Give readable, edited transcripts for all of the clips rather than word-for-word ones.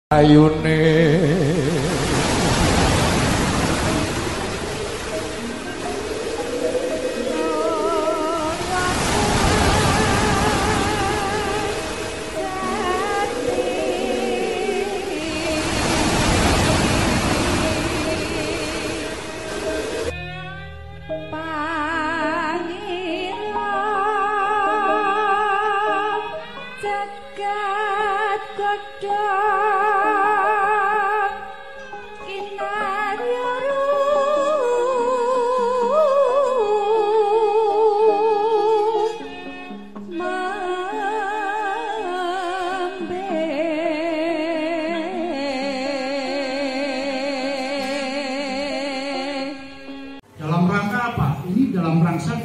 ayune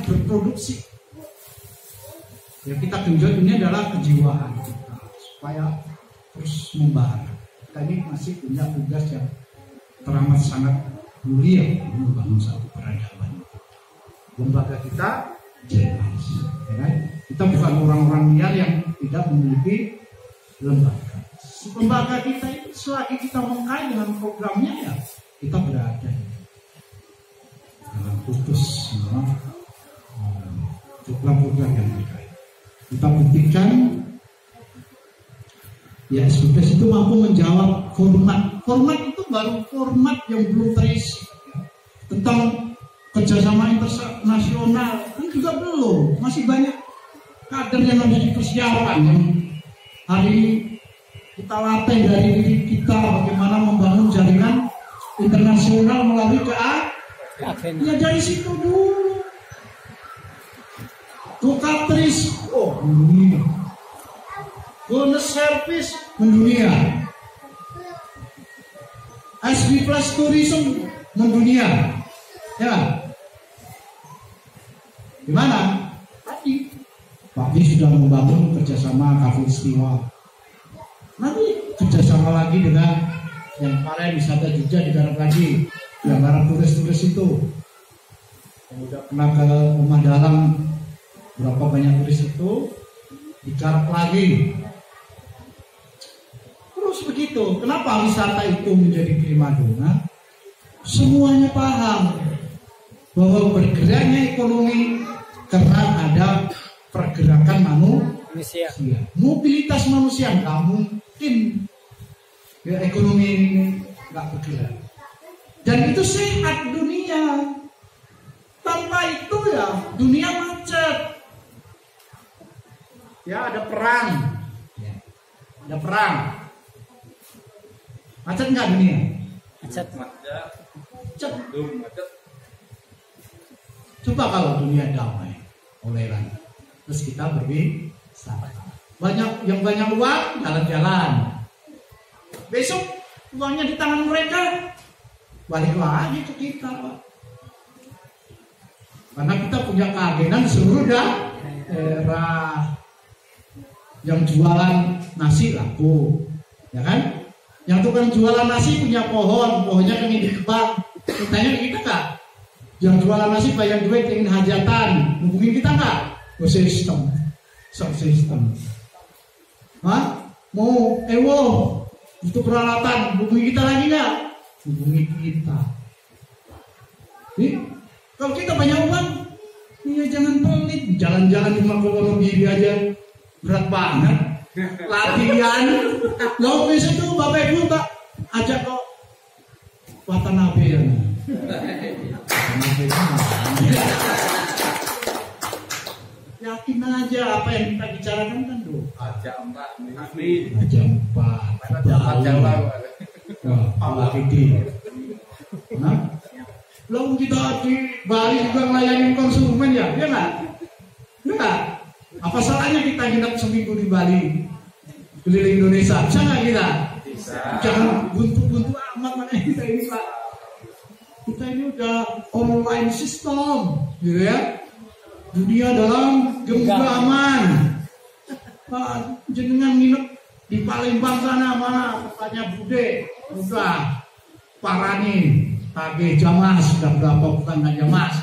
berproduksi. Yang kita genjot ini adalah kejiwaan kita supaya terus membara. Kita ini masih punya tugas yang teramat sangat mulia membangun satu peradaban. Lembaga kita jelas, ya kan? Kita bukan orang-orang liar yang tidak memiliki lembaga. Lembaga kita itu selagi kita mengkait dengan programnya ya kita berada dalam putus program yang terkait. Kita buktikan ya SBS itu mampu menjawab format itu baru format yang belum terisi tentang kerjasama internasional kan juga belum, masih banyak kader yang harus dipersiapkan yang hari kita latih dari diri kita bagaimana membangun jaringan internasional melalui ya dari situ dulu. Tukatris, mendunia. Bonus service, mendunia. SB Plus Tourism, mendunia. Ya, gimana? Tadi, Pak sudah membangun kerjasama Cafe Istiwa. Nanti kerjasama lagi dengan yang kemarin wisata Jogja digarap lagi, yang garap turis-turis itu. Yang udah pernah ke Rumah Dalam. Berapa banyak turis itu digarap lagi. Terus begitu. Kenapa wisata itu menjadi primadona? Semuanya paham bahwa bergeraknya ekonomi karena ada pergerakan manusia. Mobilitas manusia nggak mungkin ya, ekonomi ini nggak bergerak. Dan itu sehat dunia. Tanpa itu ya dunia macet. Ya ada perang, ada perang. Macet nggak dunia? Macet. Coba kalau dunia damai, toleran, terus kita berwisata. Yang banyak uang jalan-jalan. Besok uangnya di tangan mereka, balik lagi ke kita, Pak. Karena kita punya keagenan seluruh daerah. Yang jualan nasi laku, ya kan? Yang tukang jualan nasi punya pohonnya ingin dikebang. Tanya kita nggak? Yang jualan nasi bayar duit ingin hajatan, hubungin kita nggak? Sistem. Hah? Mau butuh peralatan, hubungi kita lagi nggak? Hubungi kita. Nih, kalau kita banyak uang, ya jangan pelit. Jalan-jalan cuma ke luar negeri aja. Berat banget latihan. Lo besok itu Bapak Ibu tak ajak kok Watanabe ya. Yakin aja apa yang kita bicarakan kan doa. Ajak 4 amin. Ajak 4. Ajak Jawa. Allah Kiti. Nah, lo kita di Bali juga melayani konsumen ya, ya nggak? Enggak. Apa salahnya kita nginep seminggu di Bali, keliling Indonesia? Bisa nggak kita? Bisa. Jangan buntu-buntu amat mana kita ini, Pak. Kita ini udah online system, gitu ya. Dunia dalam genggaman. Pak, jenengan nginep di Palembang sana mana? Tempatnya Bude, udah Parani, Tage Jamas, sudah berapa bukan aja Mas.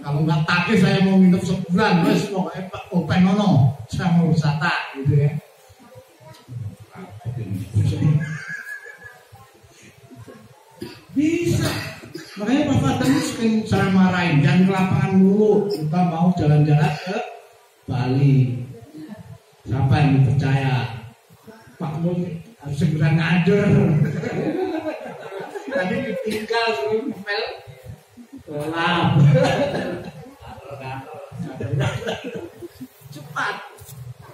Kalau nggak take saya mau nginep sebulan, wes pokoknya Pak Open Nono, saya mau wisata gitu ya. Makanya Pak Fatah sering saya marahin, jangan ke lapangan dulu. Kita mau jalan-jalan ke Bali. Siapa yang percaya? Pak Mun harus segera ngader. Tadi ditinggal suruh ngepel gelap. Cepat.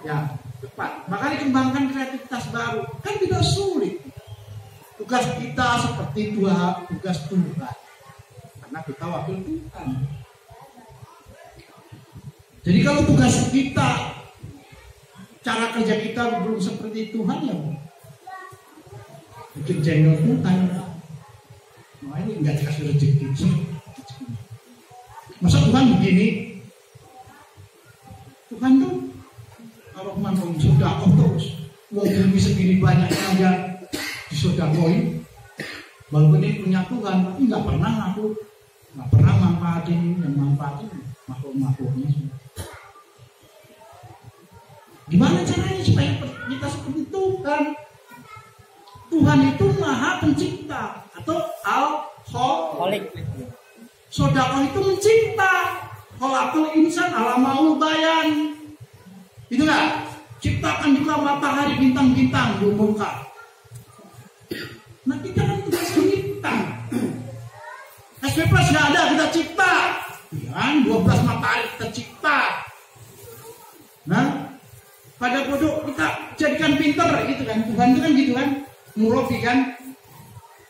Ya, cepat. Makanya kembangkan kreativitas baru. Kan tidak sulit. Tugas kita seperti tugas Tuhan. Karena kita wakil Tuhan. Jadi kalau tugas kita, cara kerja kita belum seperti Tuhan, ya bikin jengkel Tuhan. Nah ini nggak dikasih rezeki. Masa Tuhan begini? Tuhan tuh kalau Rahman sudah terus mau bumi segini banyaknya aja disodakoin. Walaupun ini punya Tuhan, tapi nggak pernah manfaatin yang manfaatin makhluk-makhluknya. Gimana caranya supaya kita seperti Tuhan? Tuhan itu Maha Pencipta atau Al-Khaliq. Sedekah itu mencipta. Khalaqal insan ala maul bayan. Itu enggak? Ciptakan juga matahari, bintang-bintang di muka. Nah kita kan tugas pencipta. SP Plus nggak ada, kita cipta. Kan 12 matahari kita cipta. Nah pada bodoh kita jadikan pinter gitu kan. Tuhan itu kan gitu kan. Murabi kan.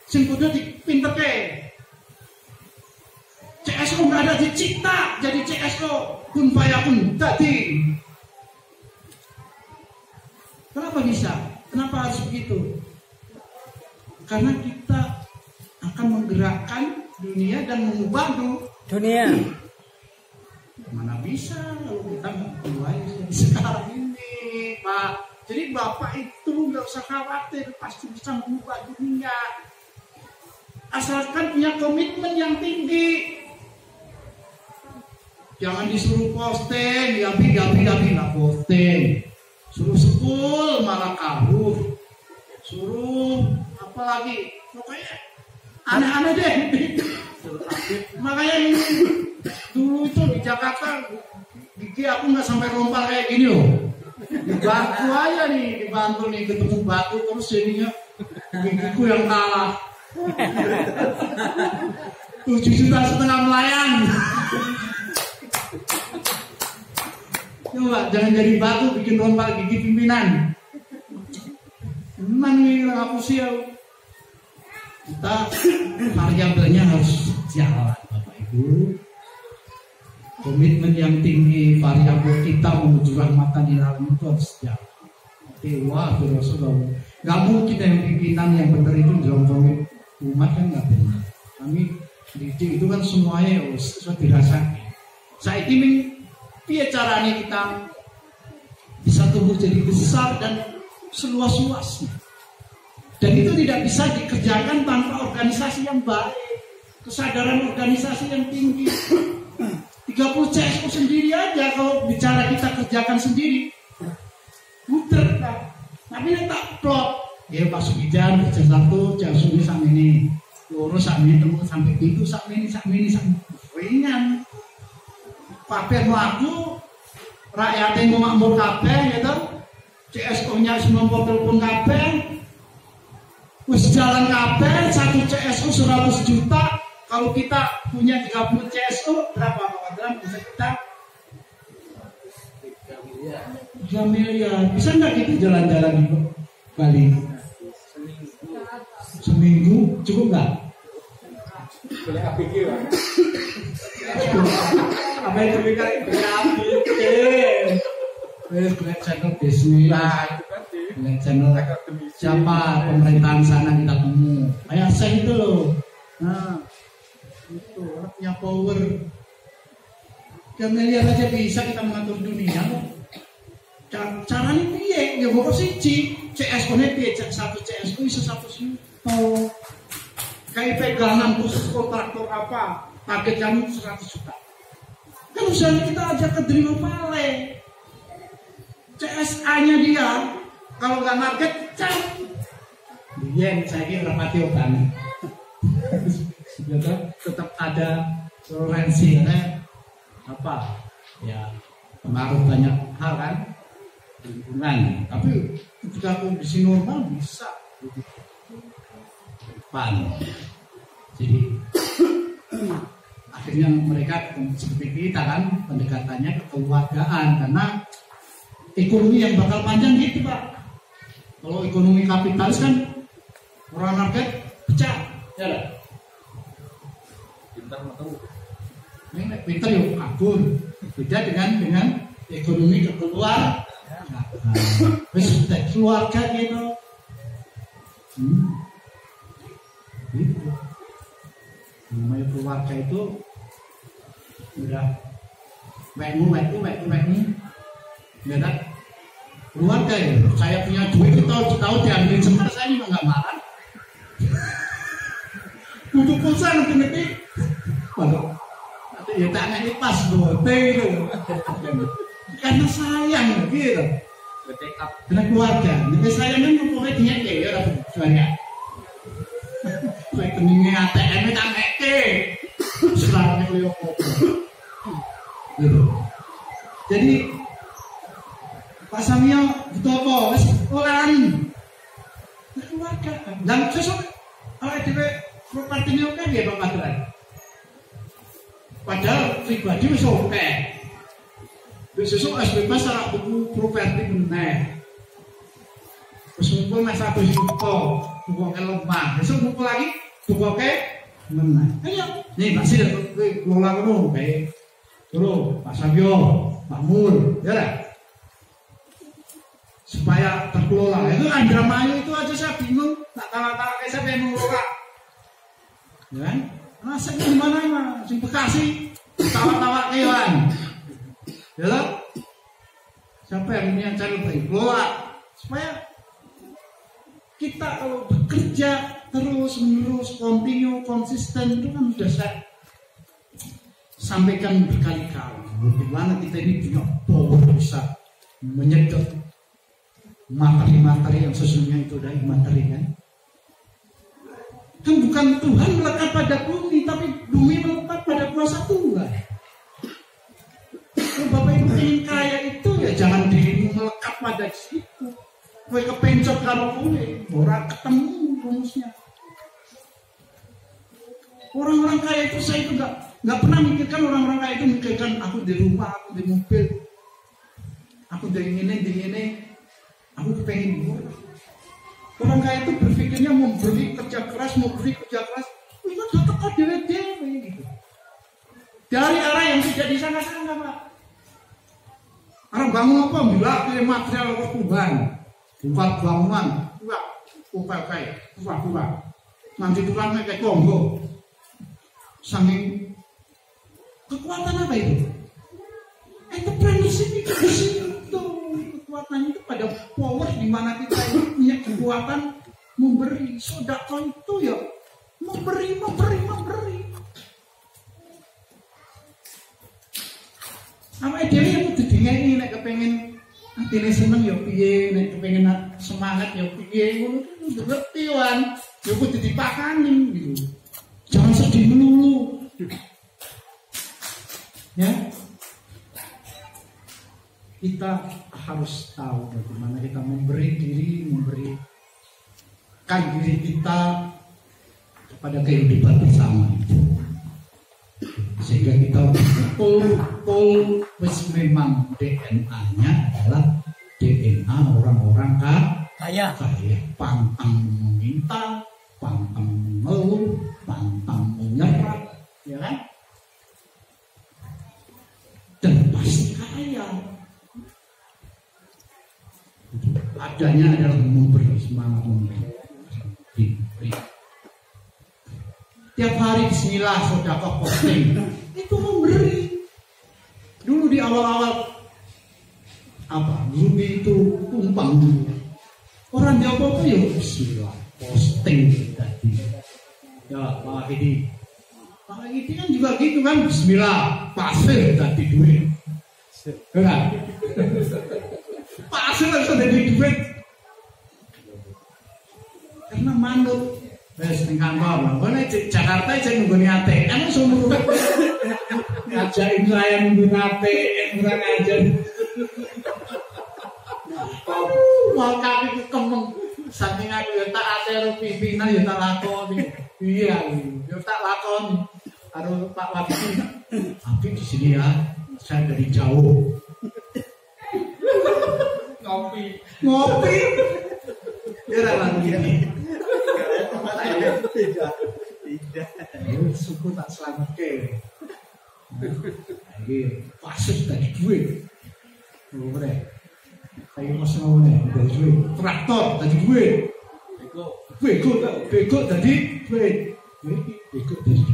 Sing bodoh pinter ke. CSO nggak ada dicipta jadi CSO kun fayakun tadi. Kenapa bisa? Kenapa harus begitu? Karena kita akan menggerakkan dunia dan mengubah dunia. Mana bisa kalau kita nggak mulai sekarang ini, Pak. Jadi Bapak itu nggak usah khawatir, pasti bisa mengubah dunia. Asalkan punya komitmen yang tinggi. Jangan disuruh posting, gapi nggak posting. Suruh sekul malah kabur. Suruh apa lagi? Pokoknya aneh-aneh deh. Makanya ini dulu itu di Jakarta, gigi aku nggak sampai rompal kayak gini loh. Dibantu aja nih, dibantu nih ketemu batu terus jadinya gigiku yang kalah. 7,5 juta melayang. Coba jangan jadi batu bikin rompal gigi pimpinan. Memang nih aku sih kita variabelnya harus jalan Bapak Ibu. Komitmen yang tinggi, variabel kita menuju rahmatan di dalam itu harus jalan. Wah, Rasulullah. Gak mungkin yang pimpinan yang benar itu jongkongin umat kan nggak benar. Kami didik itu kan semuanya sudah dirasakan. Saya ingin piye caranya kita bisa tumbuh jadi besar dan seluas-luasnya. Dan itu tidak bisa dikerjakan tanpa organisasi yang baik, kesadaran organisasi yang tinggi. 30 CSO sendiri aja kalau bicara kita kerjakan sendiri, muter kan. Tapi tak plot, ya Pak Sugijan kerja satu, CSO ini sama ini, lurus sama ini, temu sampai itu sama ini, ringan. Kabeh mlaku, rakyatnya makmur kabeh gitu. CSO-nya semua telepon kabeh. Wis jalan kabeh, satu CSO 100 juta. Kalau kita punya 30 CSO berapa Pak Wadram? Bisa kita 3 miliar. Bisa nggak gitu jalan-jalan di Bali? Seminggu cukup nggak? Boleh APG Pak. Apa itu pikir Black channel bisnis, Black channel siapa pemerintahan sana kita temu. Kayak saya itu loh. Nah, itu punya power. 3 miliar aja bisa kita mengatur dunia. Caranya piye? Ya pokok siji, CSO-nya piye? Satu CSO bisa 1 juta. Kayak pegangan khusus kontraktor apa? Target kamu 100 juta. Kan usaha kita ajak ke Drino Valley. CSA-nya dia kalau nggak market cap. Dia saya kira rapati otan. ya kan? Tetap ada toleransi, ya. Apa? Ya pengaruh banyak hal kan, lingkungan. Tapi ketika kondisi normal bisa depan. Jadi akhirnya mereka seperti kita kan pendekatannya kekeluargaan karena ekonomi yang bakal panjang gitu Pak. Kalau ekonomi kapitalis kan orang market pecah, ya lah. Pintar yuk kabur. Beda dengan ekonomi kekeluargaan. Terus keluarga gitu. Gitu. Namanya keluarga itu udah wekmu ya kan? Keluarga ya, saya punya duit itu tahu diambilin semua, saya juga nggak marah. Butuh pulsa nanti waduh, ya tak nanya pas bote itu, karena sayang gitu. Karena keluarga, jadi sayang kan pokoknya dia ya orang tuanya. Kayak keningnya ATM itu tak ngeke, sekarang beliau gitu. Jadi Pak Samio itu apa? Orang keluarga. Dan sesuk awake dhewe propertine oke nggih Pak Madran. Padahal pribadi wis oke. Wis sesuk wis bebas ora tuku properti meneh. Wis ngumpul mas 1 juta, tukoke lemah. Besok ngumpul lagi tukoke meneh. Ayo, nih masih kelola ngono kae. Terus Pak Samio, Pak Mur, ya lah. Supaya terkelola. Itu Indramayu itu aja saya bingung. Tak tahu-tahu kayak siapa yang mengelola. Ya kan? Masanya di mana? Di Bekasi. Tawa-tawa kewan. Ya lah. Siapa yang punya cara kelola? Supaya kita kalau bekerja terus-menerus, continue, konsisten itu kan sudah saya sampaikan berkali-kali. Bagaimana kita ini punya power bisa menyedot materi-materi yang sesungguhnya itu dari materi kan bukan Tuhan melekat pada bumi, tapi bumi melekat pada kuasa Tuhan. Kalau Bapak Ibu ingin kaya itu ya jangan dirimu melekat pada situ. Kowe kepencot karo kowe, ora ketemu rumusnya. Orang-orang kaya itu saya itu nggak pernah mikirkan orang-orang kaya itu mikirkan aku di rumah, aku di mobil, aku di ini. Aku kepengen buat. Orang kaya itu berpikirnya mau beri kerja keras, itu udah teko dewe-dewe gitu. Dari arah yang tidak disangka-sangka Pak. Orang bangun apa? Bila ke material Tuhan, buat bangunan, buat. Nanti tukangnya kayak Kongo. Saking kekuatan apa itu? Entrepreneurship itu di situ. Kekuatan itu pada power di mana kita ini punya kekuatan memberi. Sedekah itu ya memberi. Apa dhewe yang kudu dingeni nek kepengin atine seneng ya piye, nek kepengin semangat ya piye, ngono kudu ngerti wan. Ya kudu dipakani gitu. Jangan sedih melulu. Ya. Kita harus tahu bagaimana kita memberikan diri kita kepada kehidupan bersama itu. Sehingga kita betul memang DNA-nya adalah DNA orang-orang kaya, pantang meminta, pantang mengeluh, pantang menyerah, ya kan? Dan pasti kaya. Adanya adalah memberi, semangat memberi. Tiap hari bismillah sedekah posting itu memberi. Dulu di awal-awal Ruby itu tumpang dulu. Orang di apa-apa ya bismillah posting tadi. Ya Pak Hidi kan juga gitu kan, bismillah pasir tadi duit. Enggak. Pasir harus ada duit. Karena manut Wes ning kantor. Kowe nek Jakarta aja nunggu ATM sumur. Ngajakin saya nunggu ATM kurang ajar. Mau kaki kemeng saking aku ya tak atero pimpinan ya tak lakoni. Iya, ya tak lakoni. Karo Pak Wati. Tapi di sini ya, saya dari jauh. Ngopi. Ya lah gini. Tidak. Suku tak selamat ke. Lagi pasus tadi duit. Boleh. Kayak mas ngomongnya dari duit. Traktor tadi duit. Bego tadi duit. Bego tadi.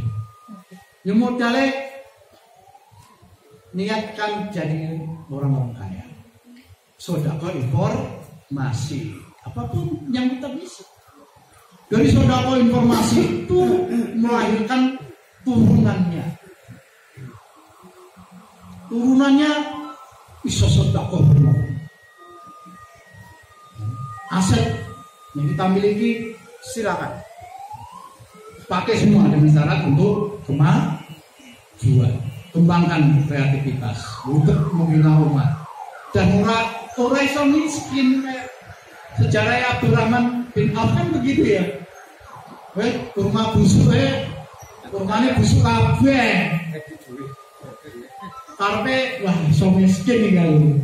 Yang modalnya niatkan jadi orang-orang kaya. Sodako informasi. Apapun yang kita bisa. Dari sodako informasi itu melahirkan turunannya. Turunannya bisa sodako aset yang kita miliki silakan pakai semua dengan syarat untuk kemajuan, kembangkan kreativitas untuk membina umat dan orang iso miskin kayak sejarah Abdurrahman bin Auf kan begitu ya. Kurma busuk kurmane busuk kabeh. Karpe wah iso miskin iki kalau.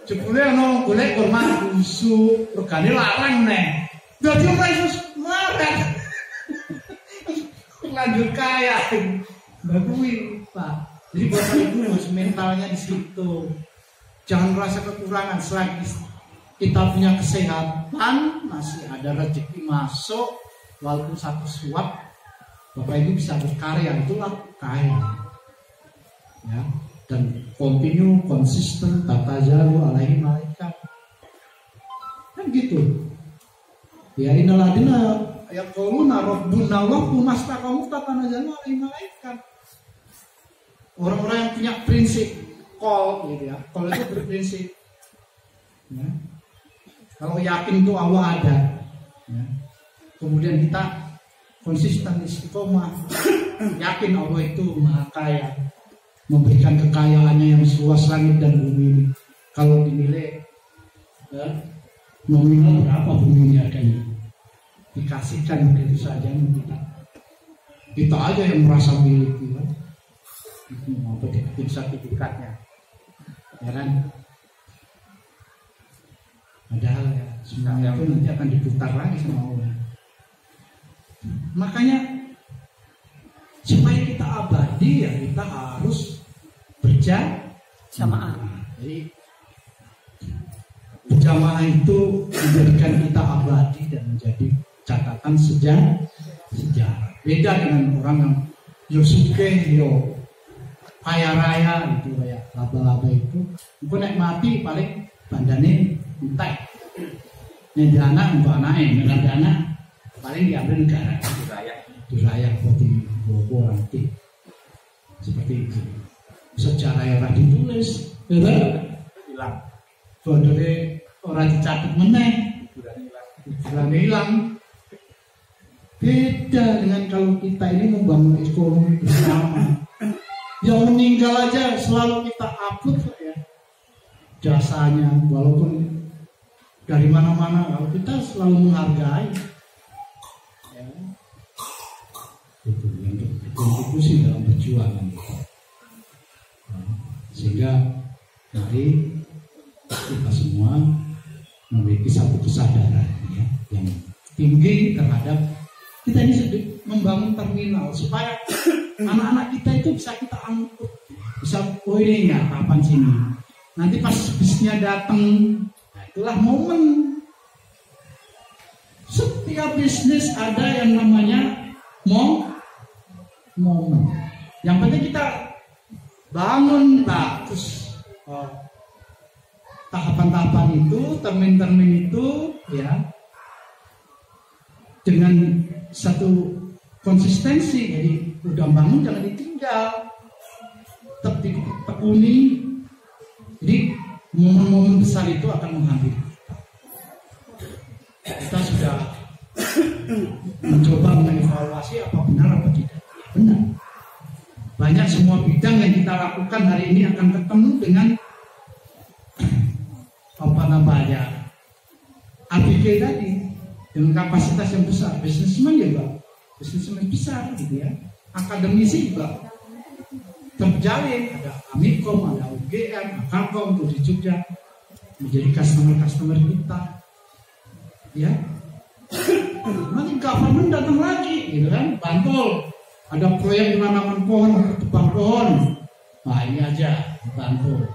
Jebule ana golek kurma busuk, regane larang neh. Dadi ora iso marah. Lanjut kaya. Mbak kuwi, Pak. Jadi Bapak Ibu harus mentalnya di situ. Jangan merasa kekurangan selagi kita punya kesehatan, masih ada rezeki masuk, walaupun satu suap, Bapak Ibu bisa berkarya, itulah kaya. Ya, dan continue, konsisten, tata jalu, alaihi malaikat. Kan gitu. Ya inaladina yaquluna rabbuna Allahu mastaqamu tatana jalu alaihi malaikat. Orang-orang yang punya prinsip call gitu ya. Call itu berprinsip. Ya. Kalau yakin itu Allah ada. Ya. Kemudian kita konsisten istiqomah. Yakin Allah itu Maha Kaya. Memberikan kekayaannya yang seluas langit dan bumi ini. Kalau dinilai ya, nominal berapa buminya kayaknya dikasihkan begitu saja kita aja yang merasa milik ya. Mau dapetin sertifikatnya ya kan, padahal ya semuanya itu nanti akan diputar lagi sama Allah. Makanya supaya kita abadi ya kita harus berjamaah. Jadi berjamaah itu menjadikan kita abadi dan menjadi catatan sejarah. Beda dengan orang yang yosuke yo kaya raya gitu kayak laba-laba itu. Engko nek mati paling bandane entek. Nek anak untuk anaknya, nek anak paling diambil negara diraya seperti bobo nanti. Seperti itu. Sejarah yang ditulis, hilang. Bodone ora dicatat meneh, hilang hilang. Beda dengan kalau kita ini membangun ekonomi bersama. Yang meninggal aja selalu kita upload ya jasanya, walaupun dari mana-mana kalau kita selalu menghargai ya. Itu yang berkontribusi dalam perjuangan sehingga mari kita semua memiliki satu kesadaran ya, yang tinggi terhadap kita ini sedang membangun terminal supaya anak-anak kita itu bisa kita angkut, bisa oh ini ya kapan sini. Nanti pas bisnya datang, nah itulah momen. Setiap bisnis ada yang namanya momen. Yang penting kita bangun bagus tahapan-tahapan itu, termin-termin itu, ya dengan satu konsistensi. Jadi udah bangun jangan ditinggal, tetap ditekuni. Jadi momen-momen besar itu akan menghampiri kita sudah mencoba mengevaluasi apa benar apa tidak. Benar. Banyak semua bidang yang kita lakukan hari ini akan ketemu dengan ABG tadi dengan kapasitas yang besar. Bisnismen juga bisnismen besar gitu ya. Akademisi juga terjalin, ada Amikom, ada UGM, Akalkom di Jogja menjadi customer kita, ya. Nanti government datang lagi, gitu kan? Bantul, ada proyek penanaman pohon, tebang pohon, nah ini aja Bantul,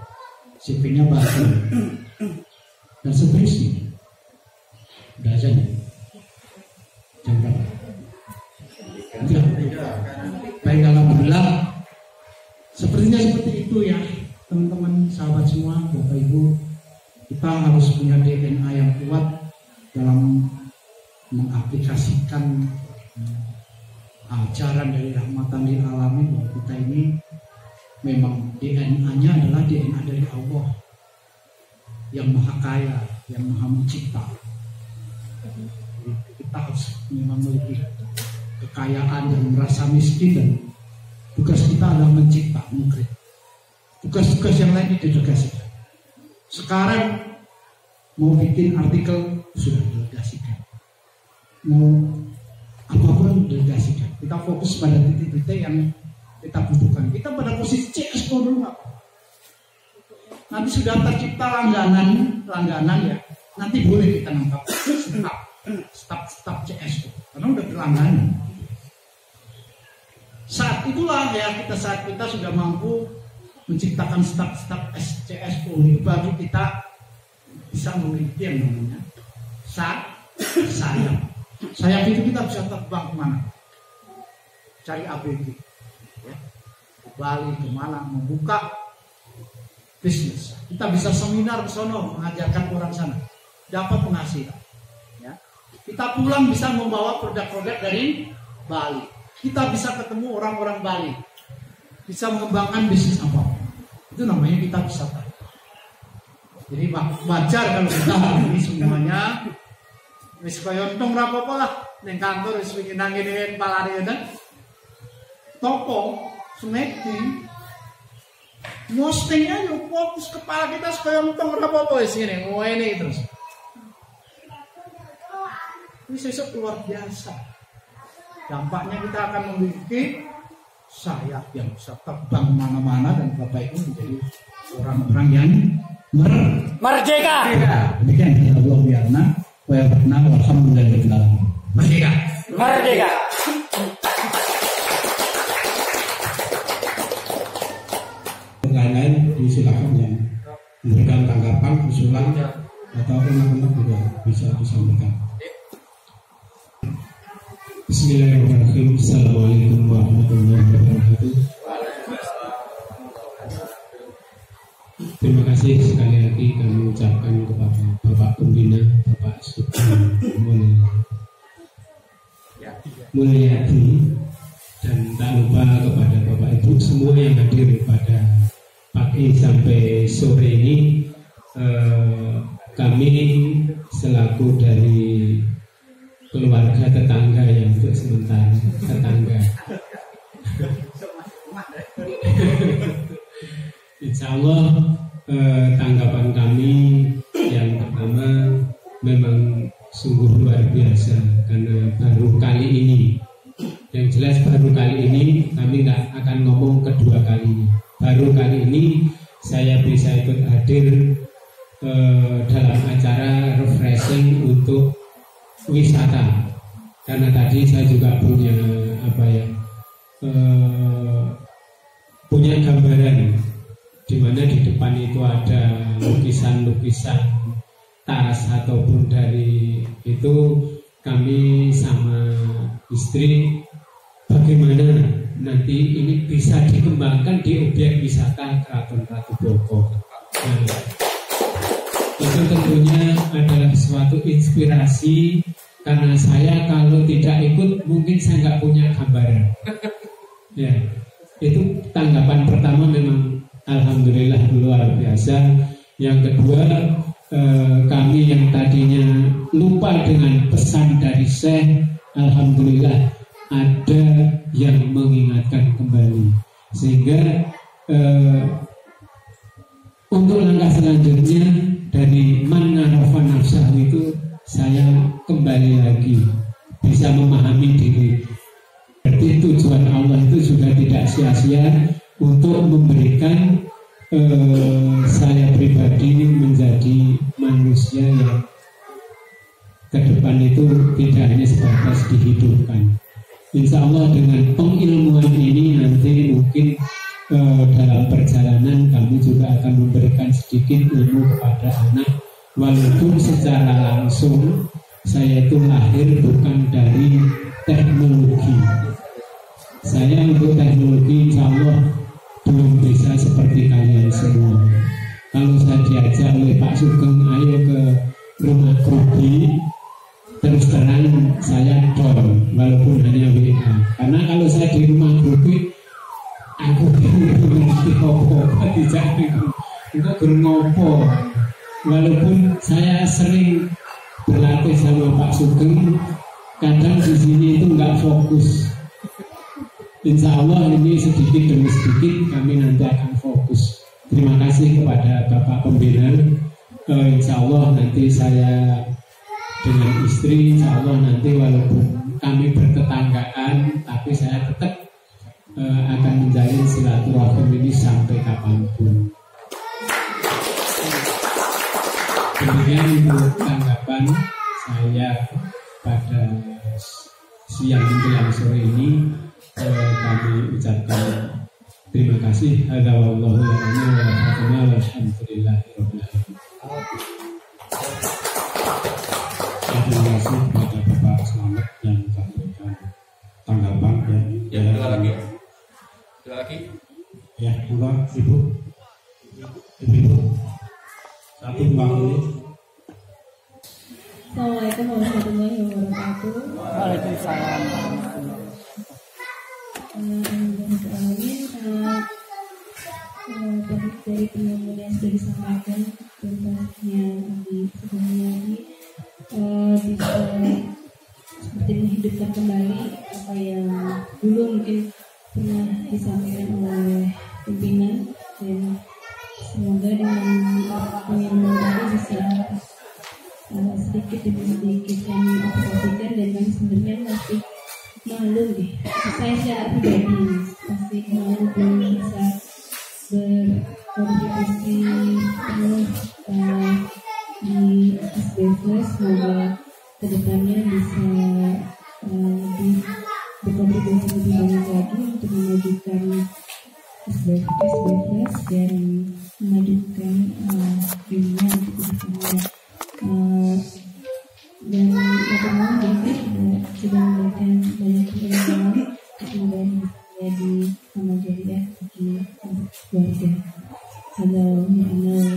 CP-nya Bantul, dan seterusnya. Udah aja nih, jam berapa? Baik, alhamdulillah. Sepertinya seperti itu ya, teman-teman, sahabat semua, Bapak Ibu. Kita harus punya DNA yang kuat dalam mengaplikasikan ajaran dari Rahmatan lil Alamin bahwa kita ini memang DNA-nya adalah DNA dari Allah yang maha kaya, yang maha mencipta. Kita harus memang memiliki kekayaan dan merasa miskin, dan tugas kita adalah mencipta, mengkreat. Tugas-tugas yang lain didelegasikan. Sekarang mau bikin artikel sudah didelegasikan. Mau apapun didelegasikan. Kita fokus pada titik-titik yang kita butuhkan. Kita pada posisi CS dulu apa? Nanti sudah tercipta langganan ya. Nanti boleh kita nangkap staf CS karena udah berlangganan. Saat itulah ya saat kita sudah mampu menciptakan staf SCS itu baru kita bisa memiliki yang namanya sayap. Sayap itu kita bisa terbang kemana? Cari ABG, ya. Ke Bali, kemana? Membuka bisnis. Kita bisa seminar ke sono, mengajarkan orang sana, dapat penghasilan. Ya. Kita pulang bisa membawa produk-produk dari Bali. Kita bisa ketemu orang-orang Bali, bisa mengembangkan bisnis apa. Itu namanya kita wisata. Jadi wajar kalau kita hari ini semuanya wis kaya untung ra apa-apa lah ning kantor wis wingi nang ngene palane kan. Toko semedi mestinya yo fokus kepala kita kaya untung ra apa-apa wis ngene terus. Ini sesuk luar biasa. Dampaknya kita akan memiliki sayap yang bisa terbang mana-mana dan Bapak Ibu menjadi orang-orang yang merdeka. Demikian ya Allah biarna wa yarna walhamdulillah. Merdeka. Lain-lain disilakan yang memberikan tanggapan, usulan atau unek-unek juga bisa disampaikan. Bismillahirrahmanirrahim. Assalamualaikum warahmatullahi wabarakatuh. Terima kasih sekali lagi kami ucapkan kepada Bapak Pembina, Bapak Sugeng Mulyadi, dan tak lupa kepada Bapak Ibu semua yang hadir pada pagi sampai sore ini. Kami selaku dari keluarga tetangga yang untuk sementara tetangga, insya Allah tanggapan kami yang pertama memang sungguh luar biasa karena baru kali ini, yang jelas baru kali ini kami nggak akan ngomong kedua kalinya. Baru kali ini saya bisa ikut hadir dalam acara refreshing untuk wisata, karena tadi saya juga punya punya gambaran di mana di depan itu ada lukisan-lukisan tas ataupun dari itu. Kami sama istri bagaimana nanti ini bisa dikembangkan di objek wisata Keraton Ratu Boko. Itu tentunya adalah suatu inspirasi, karena saya kalau tidak ikut mungkin saya nggak punya gambaran. Ya, itu tanggapan pertama memang alhamdulillah luar biasa. Yang kedua, kami yang tadinya lupa dengan pesan dari Syekh, alhamdulillah ada yang mengingatkan kembali, sehingga untuk langkah selanjutnya dari man ngarafa nafsahu itu saya kembali lagi bisa memahami diri. Berarti tujuan Allah itu sudah tidak sia-sia untuk memberikan saya pribadi menjadi manusia yang ke depan itu tidak hanya sebatas dihidupkan. Insya Allah dengan pengilmuan ini nanti mungkin dalam perjalanan kami juga akan memberikan sedikit ilmu kepada anak, walaupun secara langsung saya itu lahir bukan dari teknologi. Saya untuk teknologi insya Allah belum bisa seperti kalian semua. Kalau saya diajak oleh Pak Sugeng, ayo ke rumah Krubi, terus terang saya down walaupun hanya WA. Karena kalau saya di rumah Krubi, aku ngerti apa tidak itu bernopo. Walaupun saya sering berlatih sama Pak Sugeng, kadang di sini itu nggak fokus. Insya Allah ini sedikit demi sedikit kami nanti akan fokus. Terima kasih kepada Bapak Pembina. Insya Allah nanti saya dengan istri, insya Allah nanti walaupun kami bertetanggaan, tapi saya tetap akan menjalin silaturahim ini sampai kapanpun. Demikian untuk tanggapan saya pada siang menjelang sore ini. Kami ucapkan terima kasih. Hadza wallahu a'lam walhamdulillahirabbil alamin. Terima kasih kepada Bapak Selamat yang memberikan tanggapan ya. Ya, lagi. Ya, enggak, Ibu. Satu Bang ini. Assalamualaikum warahmatullahi wabarakatuh. Waalaikumsalam. Dari penyampaian yang sudah disampaikan tentangnya sebelumnya bisa seperti menghidupkan kembali apa yang dulu mungkin pernah disampaikan oleh pimpinan, dan semoga dengan penyampaian tadi bisa sedikit demi sedikit kami observasikan, dan kami sebenarnya masih malu deh. Saya secara pribadi masih malu belum bisa berkontribusi penuh di SBFS. Semoga kedepannya bisa berkontribusi lebih banyak lagi untuk memajukan SBFS dan memajukan dunia untuk kedepannya. Dan bagaimana sudah memberikan banyak pengalaman, semoga menjadi sama jariah bagi keluarga. Alhamdulillah.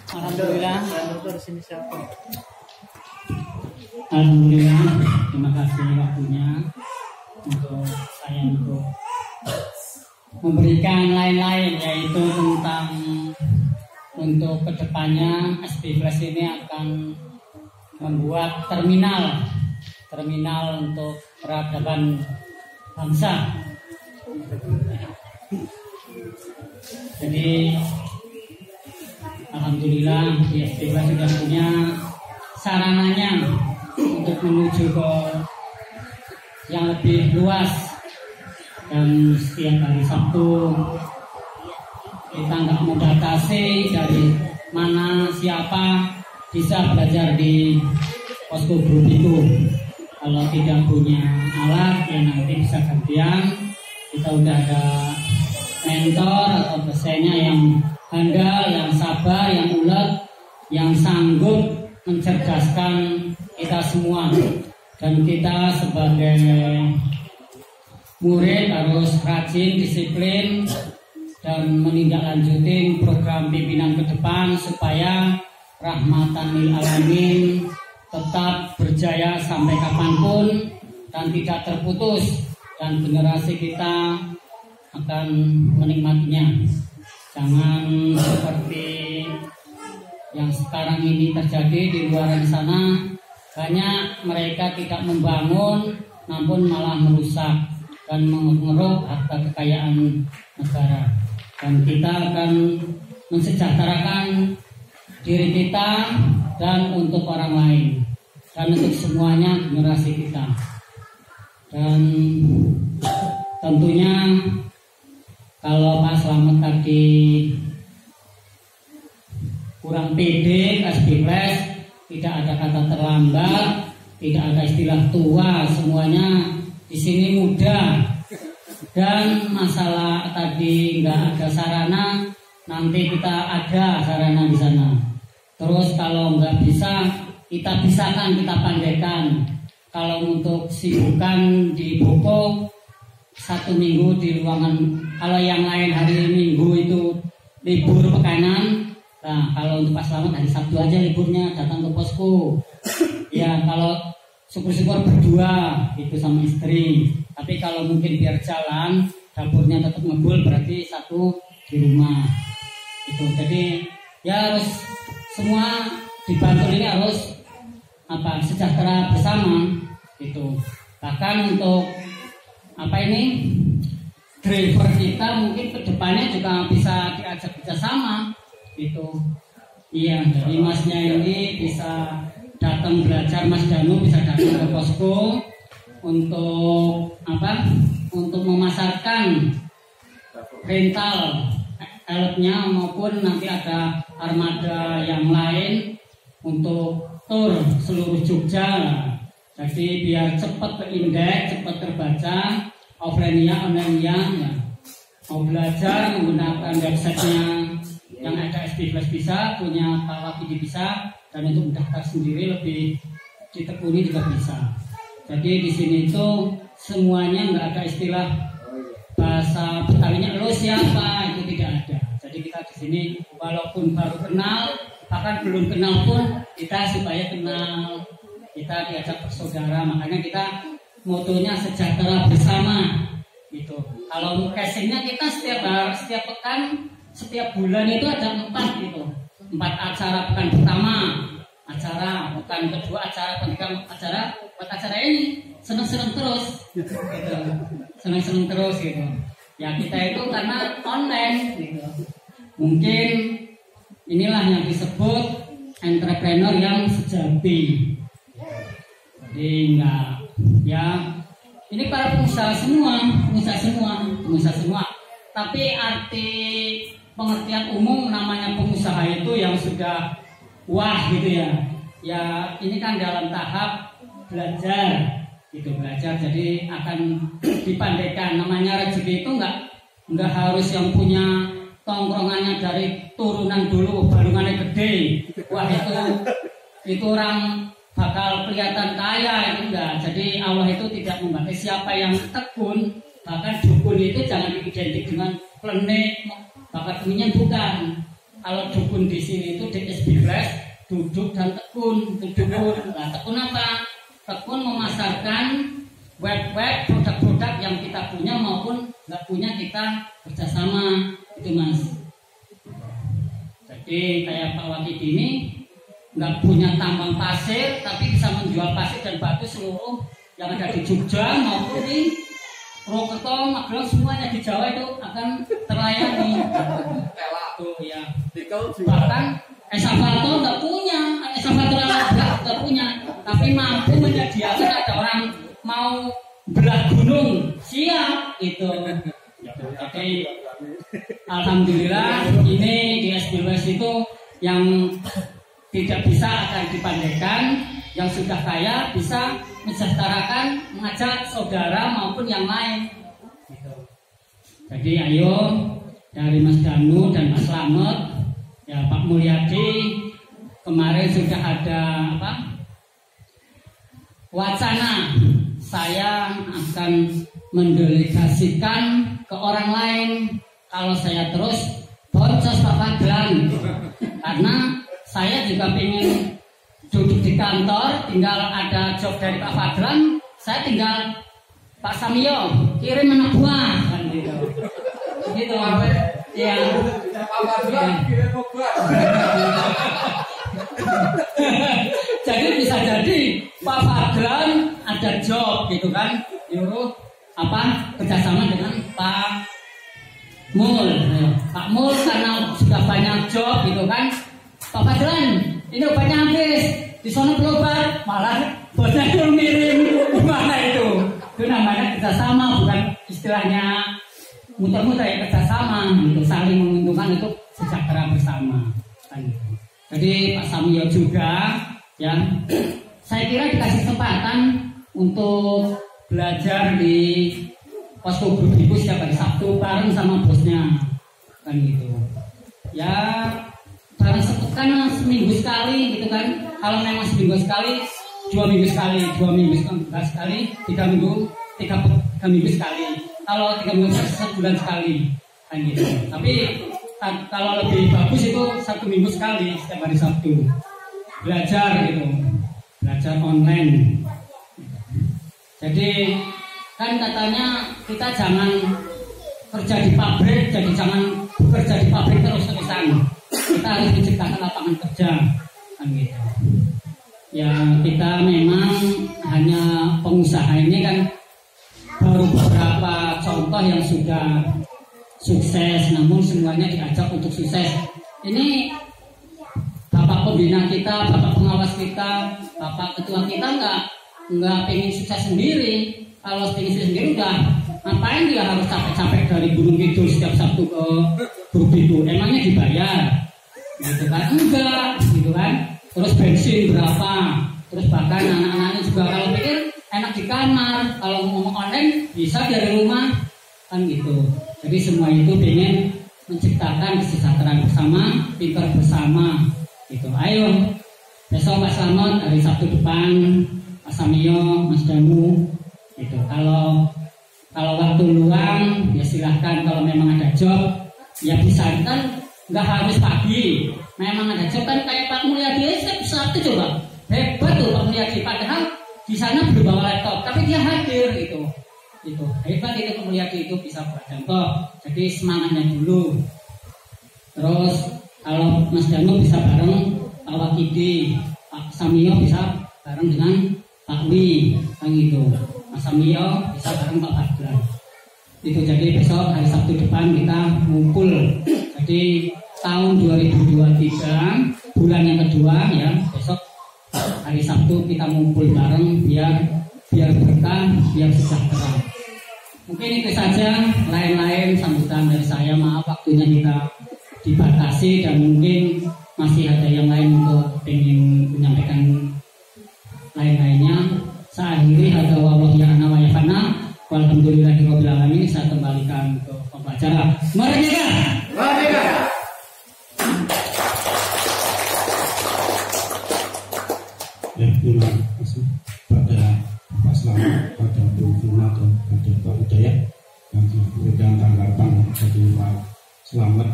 Alhamdulillah, terima kasih waktunya untuk saya untuk memberikan lain-lain, yaitu tentang untuk kedepannya SB Flash ini akan membuat terminal untuk peradaban bangsa. Jadi alhamdulillah di SB Flash sudah punya sarananya untuk menuju ke yang lebih luas. Dan setiap hari Sabtu kita nggak membatasi dari mana siapa bisa belajar di posko grup itu. Kalau tidak punya alat ya nanti bisa gantian. Kita udah ada mentor atau dosennya yang handal, yang sabar, yang ulet, yang sanggup mencerdaskan kita semua. Dan kita sebagai murid harus rajin, disiplin, dan menindaklanjuti program pimpinan ke depan supaya rahmatan lil alamin tetap berjaya sampai kapanpun dan tidak terputus, dan generasi kita akan menikmatinya. Jangan seperti yang sekarang ini terjadi di luar sana, banyak mereka tidak membangun namun malah merusak dan mengeruk harta kekayaan negara. Dan kita akan mensejahterakan diri kita dan untuk orang lain dan untuk semuanya generasi kita. Dan tentunya kalau Pak Slamet tadi kurang pede, kasbipres, tidak ada kata terlambat, tidak ada istilah tua, semuanya di sini muda. Dan masalah tadi nggak ada sarana, nanti kita ada sarana di sana. Terus kalau nggak bisa, kita bisakan, kita pandaikan. Kalau untuk sibukan di Boko 1 minggu di ruangan, kalau yang lain hari Minggu itu libur pekanan. Nah, kalau untuk Pak Slamet hari Sabtu aja liburnya datang ke posko. Ya, kalau syukur-syukur berdua itu sama istri. Tapi kalau mungkin biar jalan, dapurnya tetap ngebul, berarti 1 di rumah. Itu. Jadi ya harus semua dibantu, ini harus sejahtera bersama itu. Bahkan untuk driver kita mungkin kedepannya juga bisa diajak kerjasama gitu. Iya, dari masnya ini bisa datang belajar, Mas Danu bisa datang ke posko untuk untuk memasarkan rental elopnya, maupun nanti ada armada yang lain untuk tur seluruh Jogja. Jadi biar cepat terindeks, cepat terbaca, offline-nya, online-nya, ya. Mau belajar menggunakan websitenya yang ada SD Flash bisa, punya Pak Wapidi bisa, dan untuk mendaftar sendiri lebih ditekuni juga bisa. Jadi di sini itu semuanya nggak ada istilah bahasa Betawinya lo siapa, itu tidak ada. Jadi kita di sini walaupun baru kenal, bahkan belum kenal pun kita supaya kenal. Kita diajak bersaudara, makanya kita motonya sejahtera bersama gitu. Kalau casingnya kita setiap pekan, setiap bulan itu ada 4 gitu. 4 acara, pekan pertama acara, pekan kedua acara, pekan ketiga acara. Buat acara ini seneng-seneng terus gitu. Seneng-seneng terus gitu. Ya kita itu karena online gitu. Mungkin inilah yang disebut entrepreneur yang sejati. Jadi enggak, ya ini para pengusaha semua. Tapi arti pengertian umum namanya pengusaha itu yang sudah wah gitu ya. Ya ini kan dalam tahap belajar, jadi akan dipandaikan. Namanya rezeki itu enggak harus yang punya tongkrongannya dari turunan dulu, balungannya gede. Wah itu orang bakal kelihatan kaya, itu enggak. Jadi Allah itu tidak membatasi siapa yang tekun. Bahkan dukun itu jangan diidentik dengan klenik, bakat kemenyan, bukan. Kalau dukun di sini itu di SBFlash duduk dan tekun, itu dukun. Nah, tekun apa? Tekun memasarkan web-web produk-produk yang kita punya maupun nggak punya, kita kerjasama itu Mas. Jadi kayak Pak Wapidi ini nggak punya tambang pasir, tapi bisa menjual pasir dan batu seluruh yang ada di Jogja maupun di Purwokerto, Magelang, semuanya di Jawa itu akan terlayani. Tuh ya. Bahkan eskavator nggak punya, eskavator nggak punya, tapi mampu menyediakan. Ada orang mau belah gunung, siap gitu. Jadi alhamdulillah ini di SBWS itu yang tidak bisa akan dipandaikan, yang sudah kaya bisa mensejahterakan, mengajak saudara maupun yang lain. Gitu. Jadi ayo dari Mas Danu dan Mas Slamet, ya Pak Mulyadi, kemarin sudah ada wacana saya akan mendelegasikan ke orang lain kalau saya terus boncos Pak Fadlan, karena saya juga pengen duduk di kantor, tinggal ada job dari Pak Fadlan, saya tinggal Pak Samio kirim anak buah kan gitu. Gitu. Ya. Pak Fadlan kirim buah. gitu kan, nyuruh kerjasama dengan Pak Mul. Pak Mul karena sudah banyak job gitu kan, Pak Fadlan ini obatnya habis, di sana berobat, malah bosnya ngirim gimana itu namanya kerjasama, bukan istilahnya muter-muter ya, kerjasama gitu, saling menguntungkan, itu sejahtera bersama kan gitu. Jadi Pak Samio juga ya, saya kira dikasih kesempatan untuk belajar di posko grup ibu setiap hari Sabtu bareng sama bosnya kan gitu ya, bareng sepekan seminggu sekali gitu kan. Kalau memang seminggu sekali, 2 minggu sekali, 2 minggu sekali, 3 minggu sekali. Kalau 3 minggu sebulan sekali kan gitu. Tapi kalau lebih bagus itu 1 minggu sekali setiap hari Sabtu belajar gitu, belajar online. Jadi kan katanya kita jangan kerja di pabrik, jadi jangan bekerja di pabrik terus-terusan. Kita harus menciptakan lapangan kerja kan gitu. Ya kita memang hanya pengusaha ini kan baru beberapa contoh yang sudah sukses, namun semuanya diajak untuk sukses. Ini Bapak pembina kita, Bapak pengawas kita, Bapak ketua kita nggak pengen sukses sendiri. Kalau pengen sukses sendiri udah ngapain dia harus capek-capek dari Gunung Kidul setiap Sabtu ke grup itu? Emangnya dibayar? Gitu kan? Enggak, gitu kan? Terus bensin berapa? Terus bahkan anak-anaknya juga kalau pikir enak di kamar, kalau ngomong online bisa dari rumah kan gitu. Jadi semua itu pengen menciptakan kesejahteraan bersama, pintar bersama gitu. Ayo besok Pak Slamet hari Sabtu depan, Pak Samio, Mas Danu gitu. Kalau waktu luang ya silahkan, kalau memang ada job ya bisa, kan nggak harus pagi. Memang ada job kan kayak Pak Mulyadi setiap Sabtu, coba hebat tuh Pak Mulyadi, padahal di sana belum bawa laptop tapi dia hadir gitu. Hebat itu Pak Mulyadi, itu bisa buat contoh. Jadi semangatnya dulu. Terus kalau Mas Danu bisa bareng Pak Wakidi, Pak Samio bisa bareng dengan Pak Wi kan gitu. Mas Samio bisa bareng Pak Fadlan. Itu jadi besok hari Sabtu depan kita ngumpul. Jadi tahun 2023 bulan yang kedua ya, besok hari Sabtu kita ngumpul bareng biar berkah, biar sejahtera. Mungkin itu saja, lain-lain sambutan dari saya. Maaf waktunya kita dibatasi dan mungkin masih ada yang lain untuk ingin menyampaikan lain-lainnya. Saya akhiri hadza wallahu ya'lam wa yafana. Walhamdulillahirabbil alamin. Saya kembalikan ke pembicara. Merdeka! Merdeka! Ya, terima kasih pada Pak Slamet, pada Bu Vina, dan pada Pak Hidayat yang memberikan tanggapan dari Pak Slamet.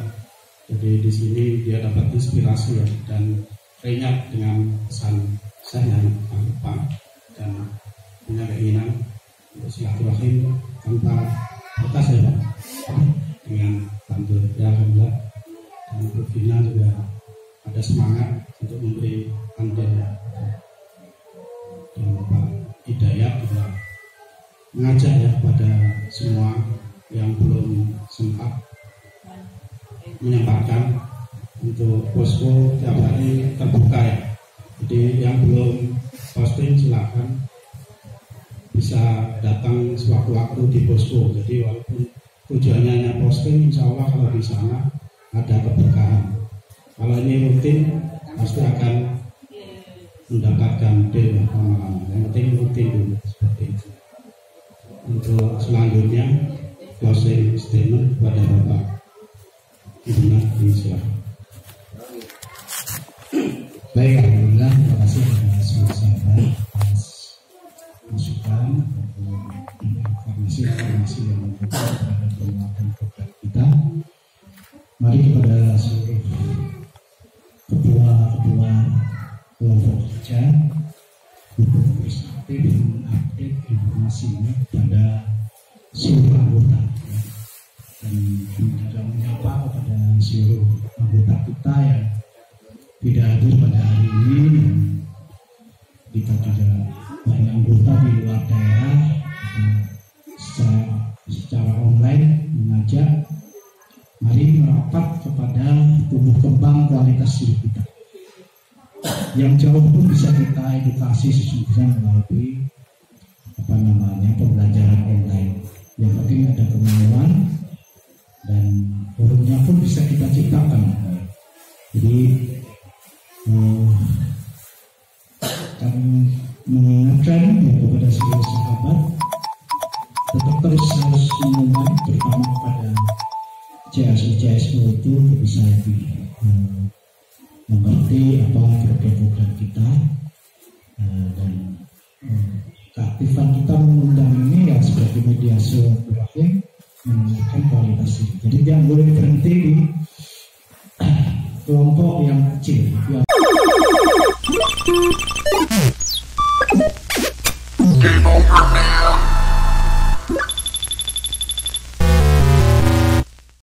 Jadi di sini dia dapat inspirasi ya, dan teringat dengan pesan saya yang Pak, dan punya keinginan untuk silaturahim tanpa batas ya Pak, dengan Tante Alhamdulillah, dan Bu Vina juga ada semangat untuk memberi Tante, dan Pak Hidayat juga mengajak ya pada semua yang belum sempat menyempatkan untuk posko tiap hari terbuka ya. Jadi yang belum posting silakan bisa datang sewaktu-waktu di posko. Jadi walaupun tujuannya hanya posting, insya Allah kalau di sana ada keberkahan. Kalau ini rutin pasti akan mendapatkan deal lama-lama. Yang penting rutin dulu seperti itu. Untuk selanjutnya closing statement kepada Bapak Ibnu silakan. Baik, alhamdulillah, terima kasih kepada semua sahabat atas masukan ataupun informasi yang memberikan kepada penguatan program kita. Mari kepada seluruh ketua kelompok kerja untuk terus aktif mengupdate informasi ini kepada seluruh anggota ya. Dan juga menyapa kepada seluruh anggota kita yang tidak hadir pada hari ini. Kita juga banyak anggota di luar daerah hasil kita. Yang jauh pun bisa kita edukasi sesungguhnya melalui pembelajaran online. Yang penting ada kemauan dan forumnya pun bisa kita ciptakan. Jadi kami mengingatkan kepada seluruh sahabat tetap terus harus memulai, terutama kepada CSO itu bisa lebih mengerti apa program-program kita dan keaktifan kita mengundang ini ya sebagai media silaturahim menunjukkan kualitas ini. Jadi jangan boleh berhenti di kelompok yang kecil. Game over now.